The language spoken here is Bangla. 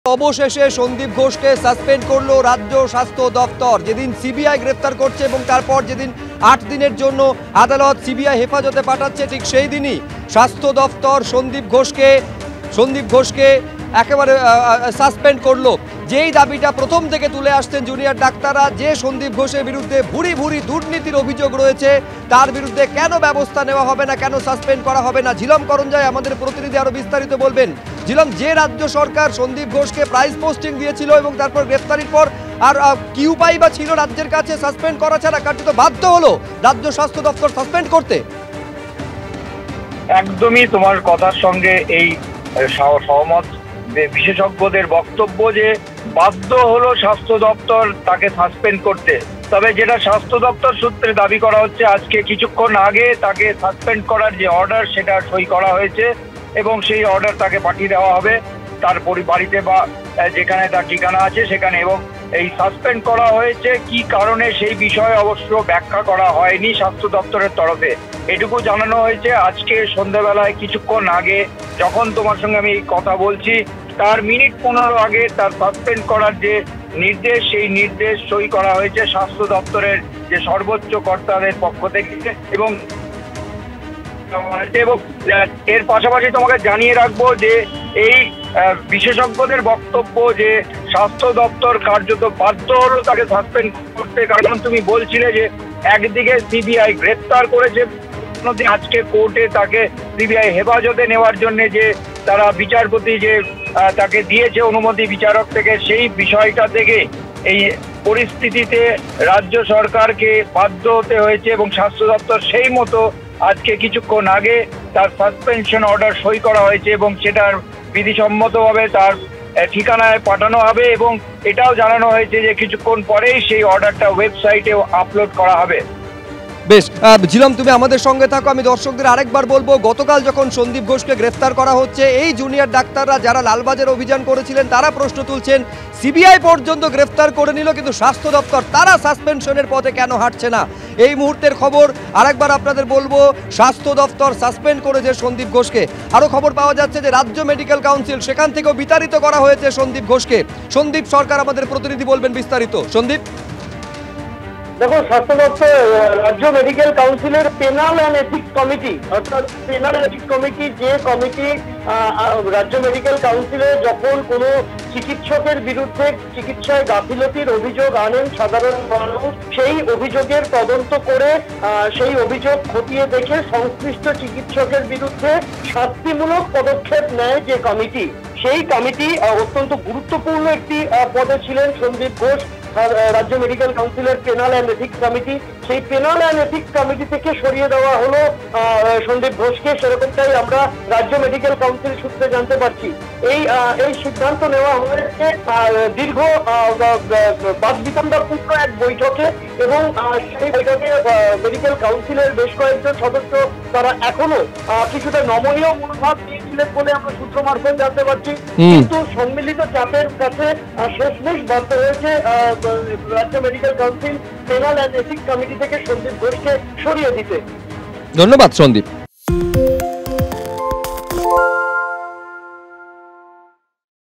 অবশেষে সন্দীপ ঘোষকে সাসপেন্ড করলো রাজ্য স্বাস্থ্য দপ্তর। যেদিন সিবিআই গ্রেফতার করছে এবং তারপর যেদিন ৮ দিনের জন্য আদালত সিবিআই হেফাজতে পাঠাচ্ছে, ঠিক সেই দিনই স্বাস্থ্য দপ্তর সন্দীপ ঘোষকে একেবারে সাসপেন্ড করলো। যেই দাবিটা প্রথম থেকে তুলে আসছেন জুনিয়র ডাক্তাররা, যে সন্দীপ ঘোষের বিরুদ্ধে ভুরি ভুরি দুর্নীতির অভিযোগ রয়েছে, তার বিরুদ্ধে কেন ব্যবস্থা নেওয়া হবে না, কেন সাসপেন্ড করা হবে না। ঝিলম করঞ্জয় আমাদের প্রতিনিধি আরো বিস্তারিত বলবেন। ঝিলম, যে রাজ্য সরকার সন্দীপ ঘোষকে প্রাইজ পোস্টিং দিয়েছিল এবং তারপর গ্রেফতারির পর আর কি উপায় বা ছিল রাজ্যের কাছে সাসপেন্ড করা ছাড়া, কার্যত বাধ্য হলো রাজ্য স্বাস্থ্য দপ্তর সাসপেন্ড করতে? একদমই তোমার কথার সঙ্গে এই সহমত। বিশেষজ্ঞদের বক্তব্য যে বাধ্য হলো স্বাস্থ্য দপ্তর তাকে সাসপেন্ড করতে। তবে যেটা স্বাস্থ্য দপ্তর সূত্রে দাবি করা হচ্ছে, আজকে কিছুক্ষণ আগে তাকে সাসপেন্ড করার যে অর্ডার সেটা সই করা হয়েছে এবং সেই অর্ডার তাকে পাঠিয়ে দেওয়া হবে তার বাড়িতে বা যেখানে তার ঠিকানা আছে সেখানে। এবং এই সাসপেন্ড করা হয়েছে কি কারণে সেই বিষয়ে অবশ্য ব্যাখ্যা করা হয়নি স্বাস্থ্য দপ্তরের তরফে। এটুকু জানানো হয়েছে আজকে সন্ধ্যাবেলায় কিছুক্ষণ আগে যখন তোমার সঙ্গে আমি এই কথা বলছি তার মিনিট 15 আগে তার সাসপেন্ড করার যে নির্দেশ, সেই নির্দেশ সই করা হয়েছে স্বাস্থ্য দপ্তরের যে সর্বোচ্চ কর্তাদের পক্ষ থেকে। এবং এর পাশাপাশি তোমাকে জানিয়ে রাখবো যে এই বিশেষজ্ঞদের বক্তব্য যে স্বাস্থ্য দপ্তর কার্যত বাধ্য হলো তাকে সাসপেন্ড করতে। কারণ তুমি বলছিলে যে একদিকে সিবিআই গ্রেপ্তার করেছে, আজকে কোর্টে তাকে সিবিআই হেফাজতে নেওয়ার জন্য যে তারা বিচারপতি যে তাকে দিয়েছে অনুমতি বিচারক থেকে, সেই বিষয়টা থেকে এই পরিস্থিতিতে রাজ্য সরকারকে বাধ্য হতে হয়েছে এবং স্বাস্থ্য দপ্তর সেই মতো আজকে কিছুক্ষণ আগে তার সাসপেনশন অর্ডার সই করা হয়েছে এবং সেটার বিধিসম্মতভাবে তার ঠিকানায় পাঠানো হবে। এবং এটাও জানানো হয়েছে যে কিছুক্ষণ পরেই সেই অর্ডারটা ওয়েবসাইটেও আপলোড করা হবে। বেশ, ঝিলম তুমি আমাদের সঙ্গে থাকো। আমি দর্শকদের আরেকবার বলবো, গতকাল যখন সন্দীপ ঘোষকে গ্রেফতার করা হচ্ছে, এই জুনিয়র ডাক্তাররা যারা লালবাজার অভিযান করেছিলেন তারা প্রশ্ন তুলছেন সিবিআই পর্যন্ত গ্রেফতার করে নিল, কিন্তু স্বাস্থ্য দপ্তর তারা সাসপেনশনের পথে কেন হাঁটছে না। এই মুহূর্তের খবর আরেকবার আপনাদের বলবো, স্বাস্থ্য দপ্তর সাসপেন্ড করেছে সন্দীপ ঘোষকে। আরও খবর পাওয়া যাচ্ছে যে রাজ্য মেডিকেল কাউন্সিল সেখান থেকেও বিতাড়িত করা হয়েছে সন্দীপ ঘোষকে। সন্দীপ সরকার আমাদের প্রতিনিধি বলবেন বিস্তারিত। সন্দীপ, দেখো, স্বাস্থ্য দপ্তর রাজ্য মেডিকেল কাউন্সিলের পেনাল অ্যান্ড এথিক্স কমিটি, অর্থাৎ পেনাল এথিক্স কমিটি, যে কমিটি রাজ্য মেডিকেল কাউন্সিলে যখন কোনো চিকিৎসকের বিরুদ্ধে চিকিৎসায় গাফিলতির অভিযোগ আনেন সাধারণ মানুষ, সেই অভিযোগের তদন্ত করে সেই অভিযোগ খতিয়ে দেখে সংশ্লিষ্ট চিকিৎসকের বিরুদ্ধে শাস্তিমূলক পদক্ষেপ নেয় যে কমিটি, সেই কমিটি অত্যন্ত গুরুত্বপূর্ণ একটি পদে ছিলেন সন্দীপ ঘোষ। রাজ্য মেডিকেল কাউন্সিলের পেনাল অ্যান্ড এথিক্স কমিটি, সেই পেনাল অ্যান্ড এথিক্স কমিটি থেকে সরিয়ে দেওয়া হলো সন্দীপ ঘোষকে, সেরকমটাই আমরা রাজ্য মেডিকেল কাউন্সিল সূত্রে জানতে পারছি। এই সিদ্ধান্ত নেওয়া হয়েছে দীর্ঘ বাদবিতণ্ডাপূর্ণ এক বৈঠকে, এবং সেই বৈঠকে মেডিকেল কাউন্সিলের বেশ কয়েকজন সদস্য তারা এখনো কিছুটা নমনীয় মনোভাব নিয়েছিলেন বলে আমরা সূত্র মারফত জানতে পারছি। কিন্তু সম্মিলিত চাপের কাছে শেষমেশ বাধ্য হয়েছে রাজ্য medical council penal and ethics committee থেকে সন্দীপ ঘোষকে সরিয়ে দিতে। ধন্যবাদ সন্দীপ।